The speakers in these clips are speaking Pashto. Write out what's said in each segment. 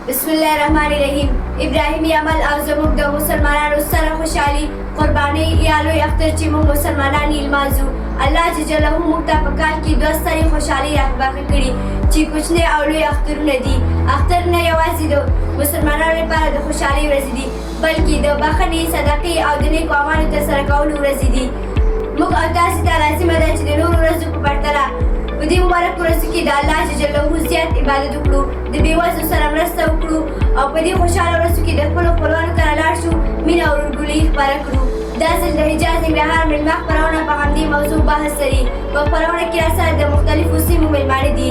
बिस्मिल्लाहिर्रहमानिर्रहीम। इब्राहिमी अमल او زموږ د مسلمانانو سره خوشحالي قرباني یا لوی اختر چې موږ مسلمانان یې لمانځو. الله جل جلاله موږ ته په کال کې دوه سترې خوشحالۍ راپرباخې کړي چې کوچني او لوی اخترونه دي. اخترونه یوازې د مسلمانانو لپاره د خوشحالۍ ورځې دي، بلکې د بښنې، صدقې او د نیکو اعمالو ترسره کولو ورځې دي. موږ او تاسې ته لازمه ده چې د نورو ورځو په پرتله په دې مبارک ورځو کې د الله جل جلاله زیات عبادت وکړو، د بېوزلو سره مرسته وکړو او په دې خوشحاله ورځو کې د خپلو خپلوانو کره لاړ شو، مینه او ورورګلوي خپره کړو. دا ځل د حجاز ننګرهار مېلمه خپرونه په همدې موضوع بحث لري. په خپرونه کې راسره د مختلفو سیمو مېلمانه دي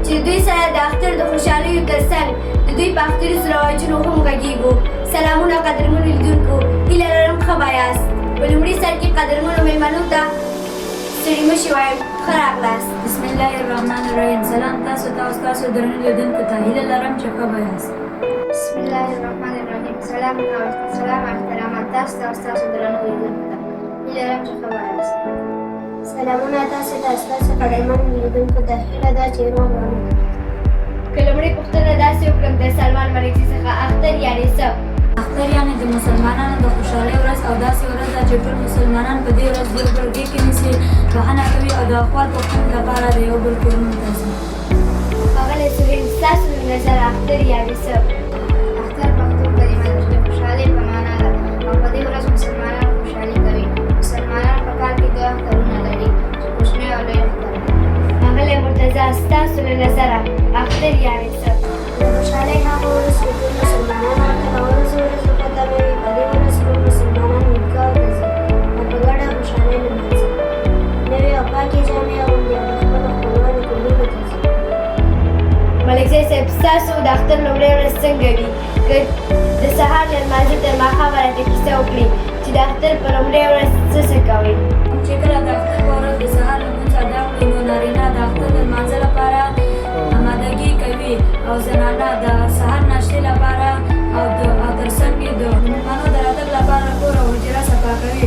چې دوی سره د اختر د خوشحالیو ترڅنګ د دوی په اختریزو رواجونو هم غږېږو. سلامونه قدرمنو لیدونکو، هیله لرم ښه به یاست. په لومړي سر کې قدرمنو مېلمنو ته ستړي مه شئ وایم ښه راغلاست. بسم الله الرحمن الرحیم. سلام تاسو ته او ستاسو درنو لیدونکو ته، هیله لرم چې ښه به یاست. بسم الله الرحمن الرحیم. سلام احترامات تاسو ته او ستاسو درنو لیدونکو ته، هیله لرم چې ښه به یاست. سلامونه تاسو ته ستاسو قدرمنو لیدونکو ته، هیله ده چې روغ وو. که لومړۍ پوښتنه داسې وکړم د سلمان ملکزي څخه اختر یعنې څه؟ اختر یعنې د مسلمانانو د خوشحالۍ ورځ او داسې ورځ ده چې ټول مسلمانان په دې ورځ یو بل غېږ کې نیسي، بښنه کوي او د احوال پوښتنې لپاره د یو بل کورونو ته ځي. ښاغلی سهیل، ستاسو له نظره اختر یعنې څه؟ اختر پښتو کلمه ده چې د خوشحالۍ په معنا ده او په دې ورځ مسلمانان خوشحالي کوي. مسلمانان په کال کې دوه اخترونه لري چې کوچني او لوی اختر. ښاغلی مرتضی، ستاسو له نظره اختر یعنې څه؟ د خوشحالۍ هغه ورځ چې ټول مسلمانان ورته د ورځو وختموي. په دې ورځ ټول مسلمانان عیدګاه ته ځي او په ګډه خوشحالۍ لمانځي. نوې او پاکې جامې اغوندي او د خپلو خپلوانو کورونو ته ځي. ملکزی صاحب، ستاسو د اختر لومړۍ ورځ څنګه وي؟ که د سهار له لمانځه تر ماښامه راته کیسه وکړي چې د اختر په لومړۍ ورځ څه کوئ؟ چې کله د اختر په ورځ د سهار لمونځ ادا کړي نو نارینه د اختر د لمانځه لپاره آمادګي کوي او زنانه د سهار ناشتې لپاره او ترڅنګ یې د مېلمنو د راتګ لپاره کور او حجره صفا کوي.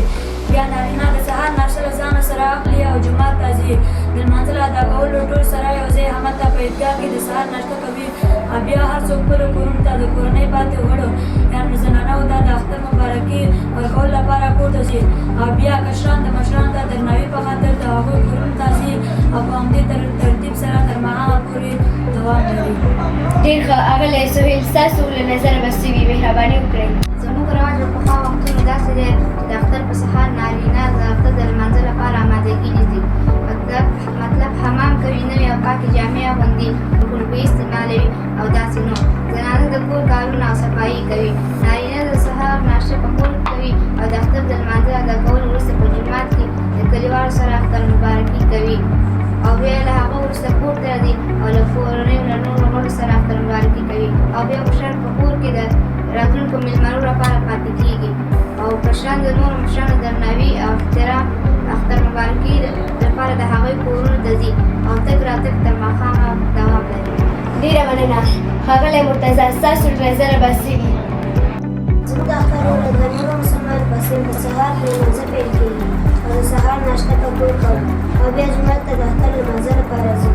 بیا نارینه د سهار ناشته له ځانه سره اخلي او جومات ته ځي. د لمانځه له ادا کولو ټول سره یو ځای هملته په عیدګاه کې د سهار ناشته کوي او بیا هر څوک خپلو کورونو ته د کورنۍ پاتې غړو یعنې زنانو ته د اختر مبارکي ورکولو لپاره کور ته ځي او بیا کشران د مشرانو ته درناوي په خاطر د هغوی کورونو ته ځي او په همدې ترتیب سره تر ماښامه پورې دوام لري. ډېر ښه. ښاغلی سهیل، ستاسو له نظره به څه وي؟ مهرباني وکړئ. زموږ رواج د پخوا وختونو داسې دی چې د اختر په سهار نارینه د اختر د لمانځه لپاره آمادګي نیسي. مطلب حمام کوي، نوې او پاکې جامې اغوندي، ګلبوي استعمالوي او داسې نور. زنانه د کور کارونه او صفایي کوي. نارینه د سهار ناشته په کور کوي او د اختر د لمانځه ادا کولو وروسته په جومات کې د کلیوالو سره اختر مبارکي کوي او بیا له هغه وروسته کور ته ځي او له کورنیو له نورو غړو سره اختر مبارکي کوي او بیا مشران په کور کې د راتلونکو مېلمنو لپاره پاتې کېږي او کشران د نورو مشرانو درناوي او احترام اختر مبارکي لپاره د هغوی کورونو ته ځي او تګ راتګ تر ماښامه دوام لري. ډېره مننه. ښاغلی مرتضی، ستاسو له نظره به څه وي؟ زموږ د اختر ورځ د نورو مسلمانانو په څېر د سهار لمانځه پیل کېږي او د سهار ناشته په کور کوو او بیا جومات ته د اختر لمانځه لپاره ځو.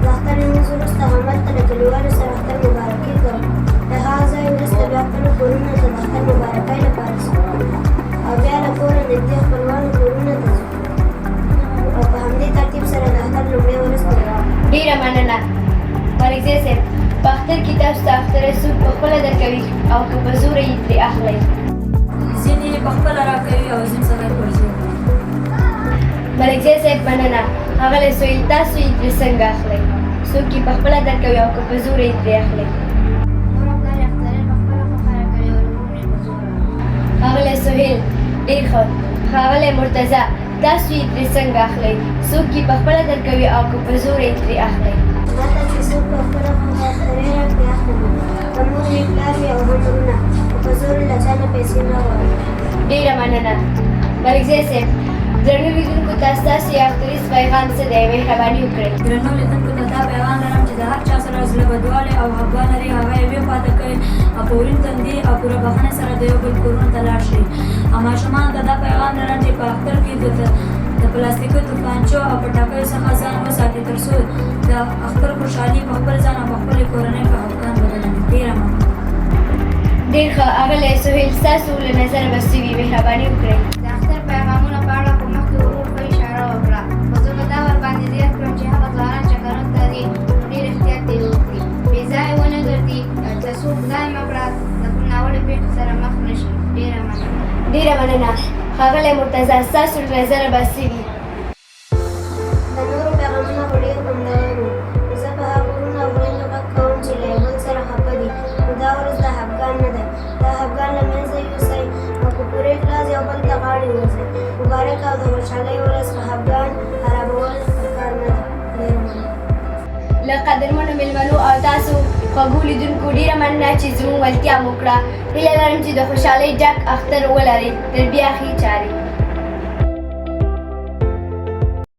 د اختر لمونځ وروسته هملته له کلیوالو سره اختر مبارکي کوو. د هغه ځای وروسته بیا خپلو کورونو ته د اختر مبارکۍ لپاره ځو او بیا له کوره نږدې خپلوانو کورونو ته ځو او په همدې ترتیب سره د اختر لومړۍ ورځ تېروو. ډېره مننه. ملکزی صاحب، په اختر کې تاسو ته اختره څوک پخپله درکوي او که په زوره یې ترې اخلئ؟ ځینې یې پخپله راکوي او ځینې سره یې ورځي. ملکزی صاحب، مننه. ښاغلی سهیل، تاسو یې ترې څنګه اخلئ؟ څوک یې پخپله درکوي او که په زوره یې ترې اخلئ؟ مور او پلار یې اخترین پخپله خوښه راکوي او لمونځ یې په زوره. ښاغلی سهیل، ډېر ښه. ښاغلی مرتضی، تاسو یې ترې څنګه اخلئ؟ څوک یې پخپله درکوي او که په زوره یې ترې اخلئ؟ ماته چې څوک په خپله خوښه اخترۍ راکړي اخلم. که مور وي، پلار وي او هم وروڼه، خو په زور له چا نه پیسې نه غواړم. ډېره مننه. ملکزی صاحب، درنو لیدونکو ته ستاسو اختریز پیغام څه دی؟ مهرباني وکړئ. درنو لیدونکو ته دا پیغام لرم چې د هر چا سره زړه بدوالی او خفګان لري هغه یوې خواته کوي او په ورین تندي او پوره بښنې سره د یو بل کورونو ته لاړ شي او ماشومانو ته دا پیغام لرم چې په اختر کې د پلاستیکي توپانچو او پټاکیو څخه ځان وساتي تر څو د اختر خوشحالي په خپل ځان او په خپلې کورنۍ په خفګان بدله نه کړي. ډېره مننه. ډېر ښه اغلی سهیل، ستاسو له نظره به څه وي؟ مهرباني وکړئ. د اختر پیغامونه په اړه خو مخکې ورور ښه اشاره وکړه، خو زه به دا ورباندې زیات کړم چې هغه ځوانان چې کرنو ته ځي نو ډېر احتیاط دې وکړي، بې ځایه ونه ګرځي، ترڅو خدای مه کړه د کوم ناوړې پېښې سره مخ نه شي. ډېره مننه. ډېره مننه. ښاغلی مرتضی، ستاسو له نظره به څه وي؟ د نورو پیغامونه خو ډېر خوندور وو. زه په هغه وروڼو او خویندو غږ کوم چې له یو بل سره خفه دي. نو دا ورځ د خفګان نه ده، دا خفګان له منځه یوسئ او په پوره اخلاص یو بل ته غاړې ووځئ. مبارک او د خوشحالۍ ورځ په خفګان خرابول پکار نه ده. ډېره مننه. له قدرمنو مېلمنو او تاسو خوږو لیدونکو ډېره مننه چې زموږ ولتیا مو وکړه. هیله لرم چې د خوشحالۍ ډک اختر ولرئ. تر بیا ښې چارې.